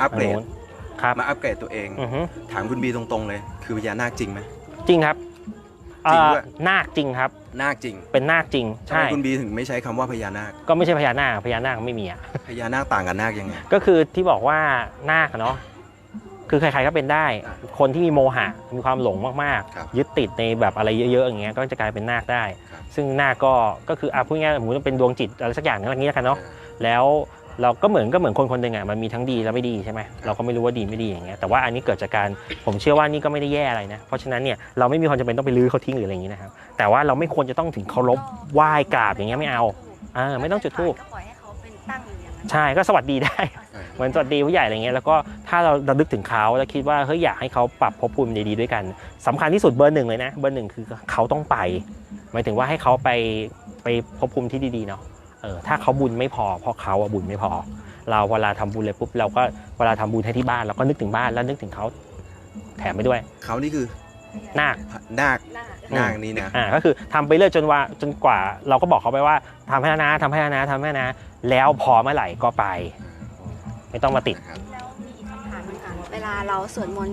อัปเกรด ครับมาอัปเกรดตัวเองถามคุณบีตรงๆเลยคือพญานาคจริงไหมจริงครับ จริงด้วยนาคจริงครับนาคจริงเป็นนาคจริงใช่คุณบีถึงไม่ใช้คำว่าพญานาคก็ไม่ใช่พญานาคไม่มีอ่ะพญานาคต่างกับนาคยังไงก็คือที่บอกว่านาคเนาะคือใครๆก็เป็นได้คนที่มีโมหะมีความหลงมากๆยึดติดในแบบอะไรเยอะๆอย่างเงี้ยก็จะกลายเป็นนาคได้ซึ่งนาคก็คือพูดง่ายๆผมเป็นดวงจิตอะไรสักอย่างนึงอะไรเงี้ยกันเนาะแล้วเราก็เหมือนคนหนึ่งอ่ะมันมีทั้งดีและไม่ดีใช่ไหมเราก็ไม่รู้ว่าดีไม่ดีอย่างเงี้ยแต่ว่าอันนี้เกิดจากการผมเชื่อว่านี่ก็ไม่ได้แย่อะไรนะเพราะฉะนั้นเนี่ยเราไม่มีความจำเป็นต้องไปลื้อเขาทิ้งหรืออะไรอย่างงี้นะครับแต่ว่าเราไม่ควรจะต้องถึงเคารพไหว้กราบอย่างเงี้ยไม่เอาไม่ต้องจุดธูปใช่ก็สวัสดีได้เหมือนสวัสดีผู้ใหญ่อะไรเงี้ยแล้วก็ถ้าเราระลึกถึงเขาแล้วคิดว่าเฮ้ยอยากให้เขาปรับภพภูมิดีๆด้วยกันสำคัญที่สุดเบอร์ 1เลยนะเบอร์ 1คือเขาต้องไปหมายถึงว่าให้เขาไปภพภูมิที่ดีๆเนาะถ้าเขาบุญไม่พอเพราะเขาบุญไม่พอเราเวลาทำบุญเลยปุ๊บเราก็เวลาทำบุญให้ที่บ้านเราก็นึกถึงบ้านแล้วนึกถึงเขาแถมไปด้วยเขานี่คือนาคนี่นะก็คือทำไปเรื่อยจนกว่าเราก็บอกเขาไปว่าทำให้นะแล้วพอเมื่อไหร่ก็ไปไม่ต้องมาติดแล้วมีอีกคำถามนึงค่ะเวลาเราสวดมนต์